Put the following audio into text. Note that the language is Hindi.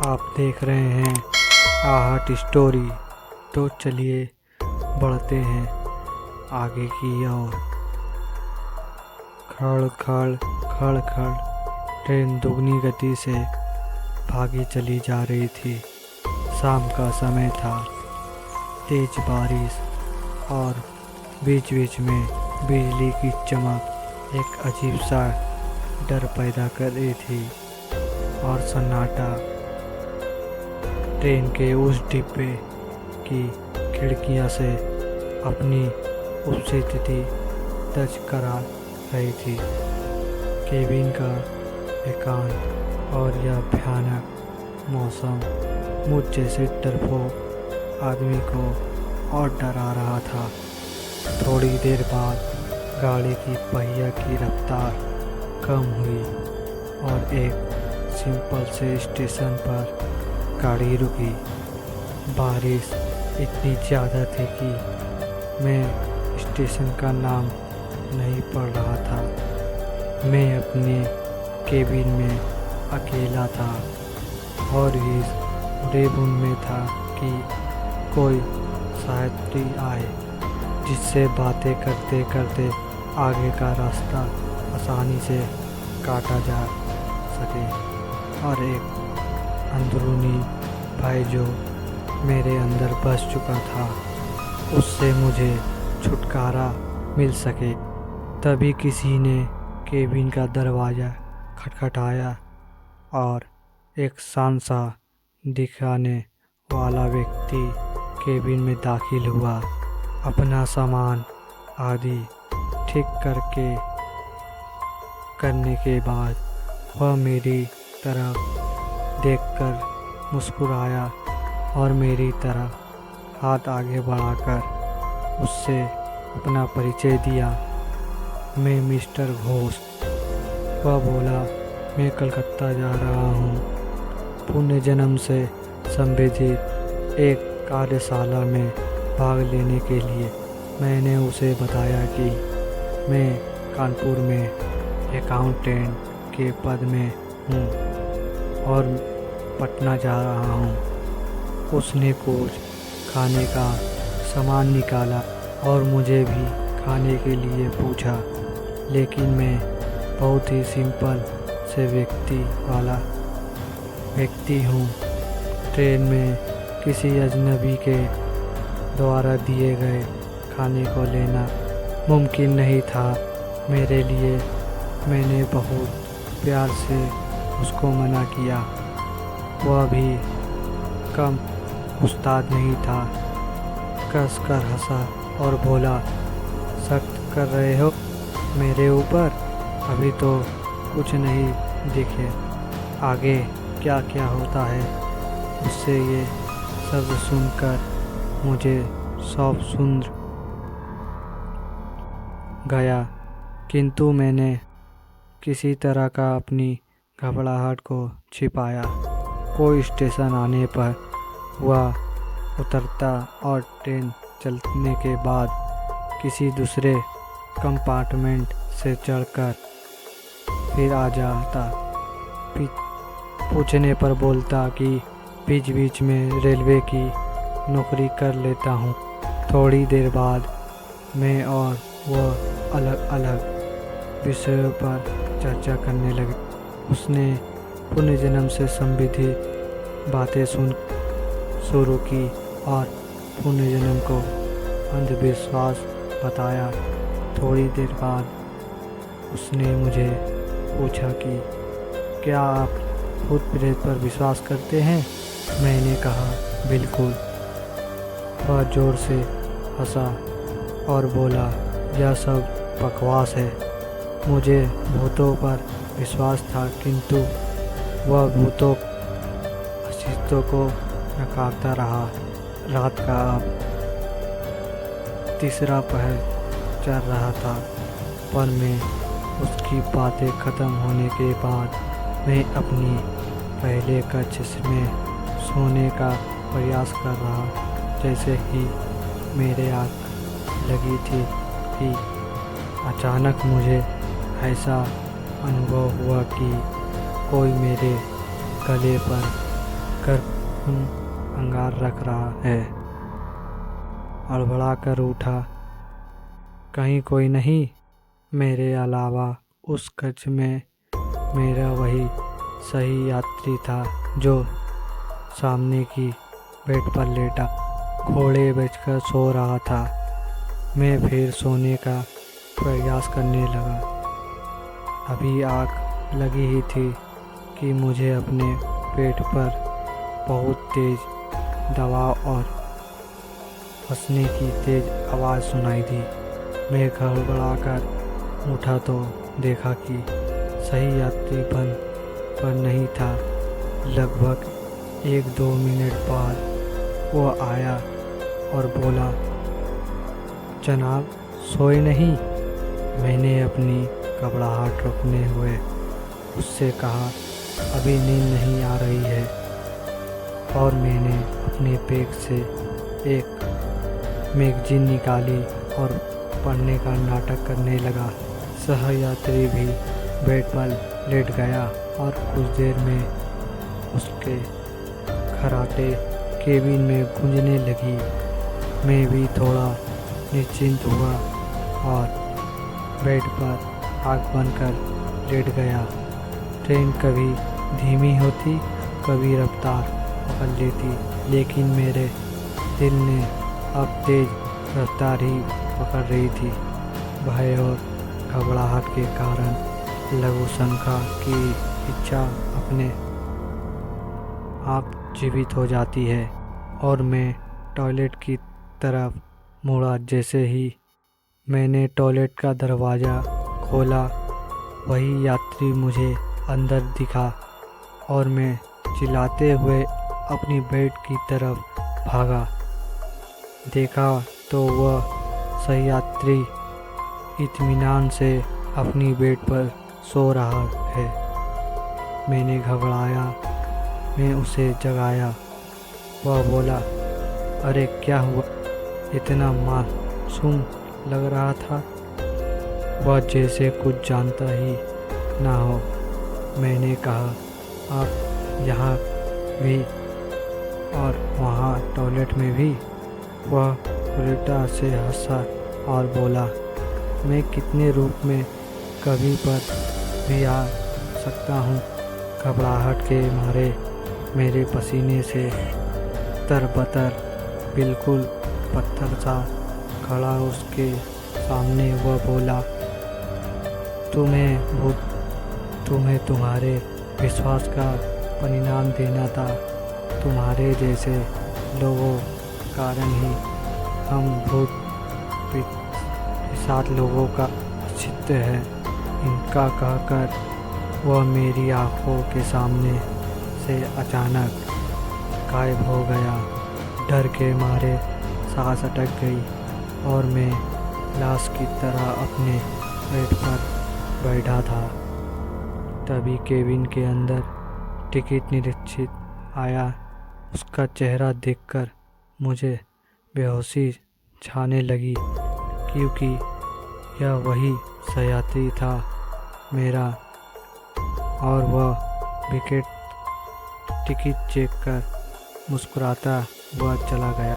आप देख रहे हैं आहट स्टोरी। तो चलिए बढ़ते हैं आगे की ओर। खड़ खड़ खड़ खड़ ट्रेन दुगनी गति से भागी चली जा रही थी। शाम का समय था। तेज बारिश और बीच बीच में बिजली की चमक एक अजीब सा डर पैदा कर रही थी। और सन्नाटा ट्रेन के उस डिब्बे की खिड़कियां से अपनी उपस्थिति दर्ज करा रही थी। केबिन का एकांत और यह भयानक मौसम मुझ जैसे डरपोक आदमी को और डरा रहा था। थोड़ी देर बाद गाड़ी की पहिया की रफ्तार कम हुई और एक सिंपल से स्टेशन पर गाड़ी रुकी। बारिश इतनी ज़्यादा थी कि मैं स्टेशन का नाम नहीं पढ़ रहा था। मैं अपने केबिन में अकेला था और इस रेबुन में था कि कोई साथी आए जिससे बातें करते करते आगे का रास्ता आसानी से काटा जा सके। और एक अंदरूनी भय जो मेरे अंदर बस चुका था उससे मुझे छुटकारा मिल सके। तभी किसी ने केबिन का दरवाज़ा खटखटाया और एक शांत सा दिखाने वाला व्यक्ति केबिन में दाखिल हुआ। अपना सामान आदि ठीक करने के बाद वह मेरी तरफ देखकर मुस्कुराया और मेरी तरफ हाथ आगे बढ़ाकर उससे अपना परिचय दिया। मैं मिस्टर घोष। वह बोला, मैं कलकत्ता जा रहा हूँ पुण्य जन्म से संबंधित एक कार्यशाला में भाग लेने के लिए। मैंने उसे बताया कि मैं कानपुर में अकाउंटेंट के पद में हूँ और पटना जा रहा हूँ। उसने कुछ खाने का सामान निकाला और मुझे भी खाने के लिए पूछा, लेकिन मैं बहुत ही सिंपल से व्यक्ति हूँ। ट्रेन में किसी अजनबी के द्वारा दिए गए खाने को लेना मुमकिन नहीं था मेरे लिए। मैंने बहुत प्यार से उसको मना किया। वह भी कम उस्ताद नहीं था। कस कर हंसा और बोला, सख्त कर रहे हो मेरे ऊपर? अभी तो कुछ नहीं दिखे, आगे क्या क्या होता है। उससे ये शब्द सुनकर मुझे सब सुन गया, किंतु मैंने किसी तरह का अपनी घबराहट को छिपाया। कोई स्टेशन आने पर वह उतरता और ट्रेन चलने के बाद किसी दूसरे कंपार्टमेंट से चढ़कर फिर आ जाता। पूछने पर बोलता कि बीच बीच में रेलवे की नौकरी कर लेता हूँ। थोड़ी देर बाद मैं और वह अलग अलग विषयों पर चर्चा करने लगे। उसने पुनर्जन्म से संबंधित बातें शुरू की और पुनर्जन्म को अंधविश्वास बताया। थोड़ी देर बाद उसने मुझे पूछा कि क्या आप भूत प्रेत पर विश्वास करते हैं? मैंने कहा, बिल्कुल। वह जोर से हंसा और बोला, यह सब बकवास है। मुझे भूतों पर विश्वास था, किंतु वह भूतों अस्तित्व को नकारता रहा। रात का अब तीसरा पहर चल रहा था, पर मैं उसकी बातें खत्म होने के बाद मैं अपनी पहले कक्ष में सोने का प्रयास कर रहा। जैसे ही मेरे आँख लगी थी कि अचानक मुझे ऐसा अनुभव हुआ कि कोई मेरे गले पर कर खून अंगार रख रहा है। हड़बड़ा कर उठा। कहीं कोई नहीं मेरे अलावा उस कक्ष में? मेरा वही सही यात्री था जो सामने की बेड पर लेटा घोड़े बेचकर सो रहा था। मैं फिर सोने का प्रयास करने लगा। अभी आग लगी ही थी कि मुझे अपने पेट पर बहुत तेज दबाव और फंसने की तेज आवाज़ सुनाई दी। मैं घबराकर उठा तो देखा कि सही यात्री बन पर नहीं था। लगभग 1-2 मिनट बाद वो आया और बोला, जनाब सोए नहीं? मैंने अपनी घबराहट रोकने हुए उससे कहा, अभी नींद नहीं आ रही है। और मैंने अपने बैग से एक मैगजीन निकाली और पढ़ने का नाटक करने लगा। सहयात्री भी बेड पर लेट गया और कुछ देर में उसके खर्राटे केबिन में गूंजने लगी। मैं भी थोड़ा निश्चिंत हुआ और बेड पर आँख बंद कर लेट गया। ट्रेन कभी धीमी होती, कभी रफ्तार पकड़ लेती, लेकिन मेरे दिल ने अब तेज रफ्तार ही पकड़ रही थी। भय और घबराहट के कारण लघु शंका की इच्छा अपने आप जीवित हो जाती है और मैं टॉयलेट की तरफ मुड़ा। जैसे ही मैंने टॉयलेट का दरवाज़ा खोला, वही यात्री मुझे अंदर दिखा और मैं चिल्लाते हुए अपनी बेड की तरफ भागा। देखा तो वह सहयात्री इत्मीनान से अपनी बेड पर सो रहा है। मैंने घबराया, मैं उसे जगाया। वह बोला, अरे क्या हुआ? इतना मासूम लग रहा था। वह जैसे कुछ जानता ही ना हो। मैंने कहा, आप यहाँ भी और वहाँ टॉयलेट में भी? वह उल्टा से हंसा और बोला, मैं कितने रूप में कभी पर भी आ सकता हूँ। घबराहट के मारे मेरे पसीने से तरबतर बिल्कुल पत्थर सा खड़ा उसके सामने वह बोला, तुम्हें तुम्हारे विश्वास का परिणाम देना था। तुम्हारे जैसे लोगों कारण ही हम भूत पिशाच लोगों का अस्तित्व है। इनका कहकर वह मेरी आंखों के सामने से अचानक गायब हो गया। डर के मारे सांस अटक गई और मैं लाश की तरह अपने बेड पर बैठा था। तभी केबिन के अंदर टिकट निरीक्षक आया। उसका चेहरा देखकर मुझे बेहोशी छाने लगी, क्योंकि यह वही सहयात्री था मेरा, और वह टिकट चेक कर मुस्कुराता हुआ चला गया।